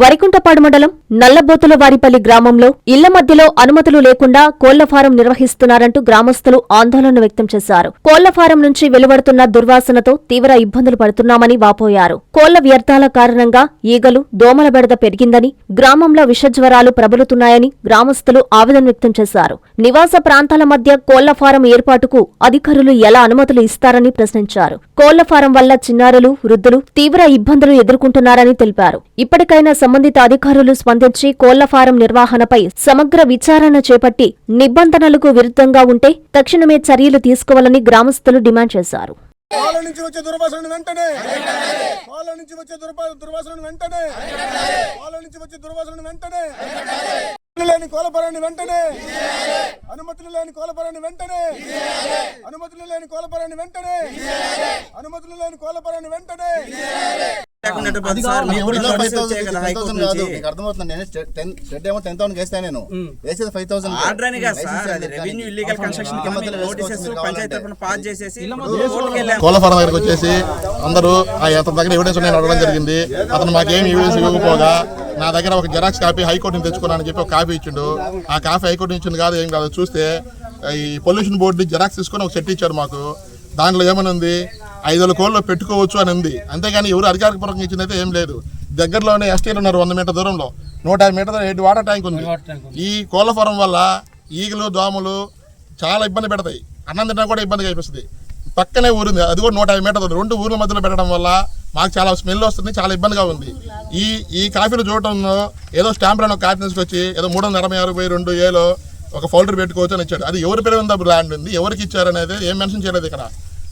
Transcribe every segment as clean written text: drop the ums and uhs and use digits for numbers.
వరికుంటపాడు మండలం నల్లబోతులవారిపల్లి గ్రామంలో ఇళ్ల మధ్యలో అనుమతులు లేకుండా కోళ్ల ఫారం నిర్వహిస్తున్నారంటూ గ్రామస్తులు ఆందోళన వ్యక్తం చేశారు. కోళ్ల ఫారం నుంచి వెలువడుతున్న దుర్వాసనతో తీవ్ర ఇబ్బందులు పడుతున్నామని వాపోయారు. కోళ్ల వ్యర్థాల కారణంగా ఈగలు, దోమల బెడద పెరిగిందని, గ్రామంలో విషజ్వరాలు ప్రబలుతున్నాయని గ్రామస్తులు ఆవేదన వ్యక్తం చేశారు. నివాస ప్రాంతాల మధ్య కోళ్ల ఫారం ఏర్పాటుకు అధికారులు ఎలా అనుమతులు ఇస్తారని ప్రశ్నించారు. కోళ్ల ఫారం వల్ల చిన్నారులు, వృద్ధులు తీవ్ర ఇబ్బందులు ఎదుర్కొంటున్నారని తెలిపారు. ఇప్పటికైనా సంబంధిత అధికారులు స్పందించి కోళ్ల ఫారం నిర్వహణపై సమగ్ర విచారణ చేపట్టి నిబంధనలకు విరుద్ధంగా ఉంటే తక్షణమే చర్యలు తీసుకోవాలని గ్రామస్తులు డిమాండ్ చేశారు. అనుమతులు లేని కోళ్ల వెంటనే కోళ్ల ఫారం దగ్గరకు వచ్చేసి అందరూ అతని దగ్గర ఎవిడెన్స్ ఉన్నాయని అడగడం జరిగింది. అతను మాకేం ఎవిడెన్స్ ఇవ్వకపోగా నా దగ్గర ఒక జెరాక్స్ కాపీ హైకోర్టు నుంచి తెచ్చుకున్నానని చెప్పి ఒక కాపీ ఇచ్చిండు. ఆ కాపీ హైకోర్టు నుంచి ఉంది కాదు, ఏం కాదు. చూస్తే ఈ పొల్యూషన్ బోర్డు జెరాక్స్ తీసుకొని ఒక సెట్ ఇచ్చారు మాకు. దాంట్లో ఏమని ఉంది, 5,000 కోళ్ళు పెట్టుకోవచ్చు అని ఉంది. అంతేగాని ఎవరు అధికారికపూర్వకంగా ఇచ్చిందైతే ఏం లేదు. దగ్గరలోనే ఎస్టీలు ఉన్నారు 100 మీటర్ దూరంలో, 150 మీటర్ 8 వాటర్ ట్యాంక్ ఉంది. ఈ కోళ్ల ఫారం వల్ల ఈగలు, దోమలు చాలా ఇబ్బంది పెడతాయి. అన్నం తినడం కూడా ఇబ్బందిగా అయిపోతుంది. పక్కనే ఊరుంది, అది కూడా 150 మీటర్ దూరం. 2 ఊర్ల మధ్యలో పెట్టడం వల్ల మాకు చాలా స్మెల్ వస్తుంది, చాలా ఇబ్బందిగా ఉంది. ఈ కాఫీలు చూడటంలో ఏదో స్టాంప్ అని ఒక కాపీ తీసుకొచ్చి ఏదో 366/2 ఒక ఫోల్డర్ పెట్టుకోవచ్చు అని ఇచ్చాడు. అది ఎవరి పేరు ఉందా ల్యాండ్ ఉంది, ఎవరికి ఇచ్చారనేది ఏం మెన్షన్ చేయలేదు ఇక్కడ.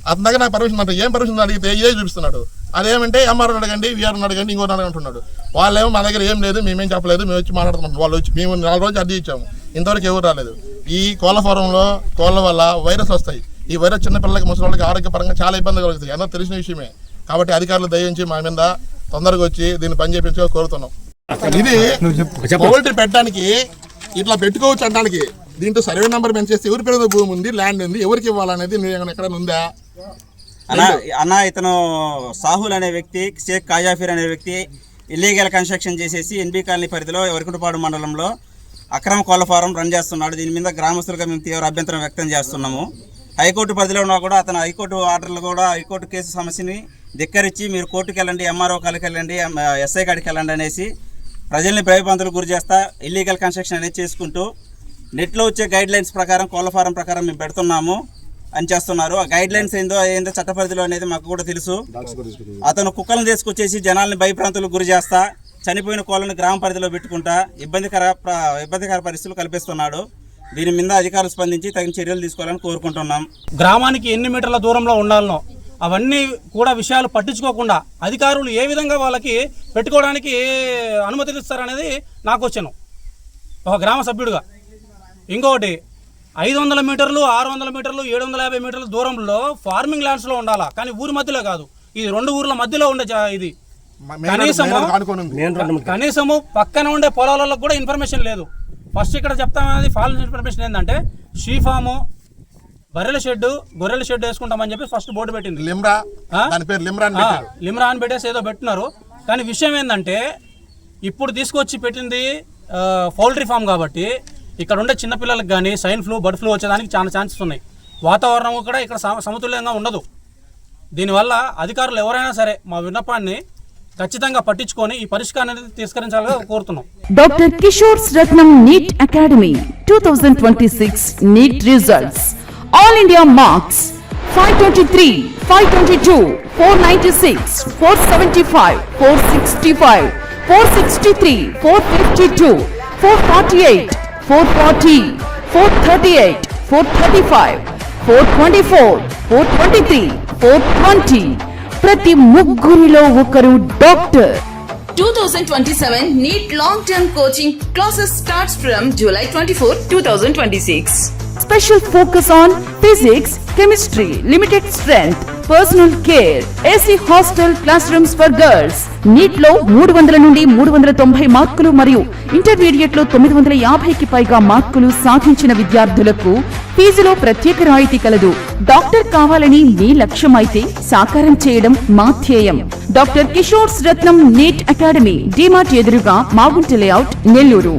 అతని దగ్గర నాకు పర్మిషన్ అంటే ఏం పర్మిషన్ అడిగితే ఇదే చూపిస్తున్నాడు. అదేమంటే ఎంఆర్ఓ అడగండి, వీఆర్ఓ అడగండి, ఇంకోటి అడగంటున్నాడు. వాళ్ళేమో మా దగ్గర ఏం లేదు, మేమేం చెప్పలేదు, మేము వచ్చి మాట్లాడుతున్నాం. వాళ్ళు వచ్చి మేము 4 రోజులు అద్దె ఇచ్చాము, ఇంతవరకు ఎవరు రాలేదు. ఈ కోళ్ల ఫారంలో కోళ్ల వల్ల వైరస్ వస్తాయి. ఈ వైరస్ చిన్నపిల్లలకి, ముసలి వాళ్ళకి ఆరోగ్యపరంగా చాలా ఇబ్బంది కలుగుతాయి. అందరూ తెలిసిన విషయమే. కాబట్టి అధికారులు దయించి మా మీద తొందరగా వచ్చి దీన్ని పని చేయించుకో కోరుతున్నాం. ఇది పౌల్ట్రీ పెట్టడానికి ఇట్లా పెట్టుకోవచ్చు అనడానికి దీంట్లో సర్వే నెంబర్ మెన్షన్ చేస్తే ఎవరి పేరు భూమి ఉంది, ల్యాండ్ ఉంది, ఎవరికి ఇవ్వాలనేది ఎక్కడైనా ఉందా అన్న? ఇతను సాహుల్ అనే వ్యక్తి, షేక్ కాజాఫీర్ అనే వ్యక్తి ఇల్లీగల్ కన్స్ట్రక్షన్ చేసేసి ఎన్బీ కాలనీ పరిధిలో వరికుంటపాడు మండలంలో అక్రమ కోళ్ల ఫారం రన్ చేస్తున్నాడు. దీని మీద గ్రామస్తులుగా మేము తీవ్ర అభ్యంతరం వ్యక్తం చేస్తున్నాము. హైకోర్టు పరిధిలో ఉన్నా కూడా అతను హైకోర్టు ఆర్డర్లు కూడా హైకోర్టు కేసు సమస్యని ధిక్కరించి మీరు కోర్టుకు వెళ్ళండి, ఎంఆర్ఓ కాడికి వెళ్ళండి, ఎస్ఐ కాడికి వెళ్ళండి అనేసి ప్రజల్ని భయభ్రాంతులకు గురి చేస్తా ఇల్లీగల్ కన్స్ట్రక్షన్ అనేది చేసుకుంటూ నెట్లో వచ్చే గైడ్ లైన్స్ ప్రకారం కోళ్ల ఫారం ప్రకారం మేము పెడుతున్నాము అని చేస్తున్నారు. ఆ గైడ్ లైన్స్ ఏందో చట్ట పరిధిలో అనేది మాకు కూడా తెలుసు. అతను కుక్కలను తీసుకొచ్చేసి జనాల్ని భయభ్రాంతులకు గురి చేస్తా చనిపోయిన కోళ్ళని గ్రామ పరిధిలో పెట్టుకుంటా ఇబ్బందికర పరిస్థితులు కల్పిస్తున్నాడు. దీని మీద అధికారులు స్పందించి తగిన చర్యలు తీసుకోవాలని కోరుకుంటున్నాం. గ్రామానికి ఎన్ని మీటర్ల దూరంలో ఉండాలనో అవన్నీ కూడా విషయాలు పట్టించుకోకుండా అధికారులు ఏ విధంగా వాళ్ళకి పెట్టుకోవడానికి అనుమతులు ఇస్తారనేది నాకు వచ్చాను ఒక గ్రామ సభ్యుడిగా. ఇంకొకటి 500 మీటర్లు, 600 మీటర్లు, 750 మీటర్ల దూరంలో ఫార్మింగ్ ల్యాండ్స్లో ఉండాలా, కానీ ఊరి మధ్యలో కాదు. ఇది 2 ఊర్ల మధ్యలో ఉండే ఇది. కనీసము పక్కన ఉండే పొలాలకు కూడా ఇన్ఫర్మేషన్ లేదు. ఫస్ట్ ఇక్కడ చెప్తామనేది ఫాల్స్ ఇన్ఫర్మేషన్ ఏంటంటే షీఫాము, బర్రెల షెడ్, గొర్రెల షెడ్ వేసుకుంటామని చెప్పి ఫస్ట్ బోర్డు పెట్టింది. లిమ్రా అని పెట్టేసి ఏదో పెట్టినారు. కానీ విషయం ఏంటంటే ఇప్పుడు తీసుకొచ్చి పెట్టింది పౌల్ట్రీ ఫామ్ కాబట్టి ఇక్కడ ఉండే చిన్నపిల్లలకు కానీ స్వైన్ ఫ్లూ, బర్డ్ ఫ్లూ వచ్చేదానికి చాలా ఛాన్సెస్ ఉన్నాయి. వాతావరణం కూడా ఇక్కడ సమతుల్యంగా ఉండదు. దీనివల్ల అధికారులు ఎవరైనా సరే మా విన్నపాన్ని ఖచ్చితంగా పట్టించుకొని ఈ పరిష్కారాన్ని తీసుకరించాలని కోరుతున్నాం. Doctor Kishore's Ratnam NEET academy 2026 NEET results. All India marks 523, 522, 496, 475, 465, 463, 452, 448, 440, 438, 435, 424, 423, 420. ప్రతి ముగ్గురిలో ఒకరు doctor. 2027 NEET long-term coaching classes starts from July 24, 2026. Special focus on physics, chemistry, limited strength, personal care, AC hostel classrooms for girls. NEET లో 300 నుండి 390 మార్కులు మరియు intermediate లో 950కి పైగా మార్కులు సాధించిన విద్యార్థులకు ఫీజులో ప్రత్యేక రాయితీ కలదు. డాక్టర్ కావాలని మీ లక్ష్యమైతే సాకారం చేయడం మా ధ్యేయం. Doctor Kishore's Ratnam NEET academy, DMart ఎదురుగా మాగుంట లేఅవుట్, నెల్లూరు.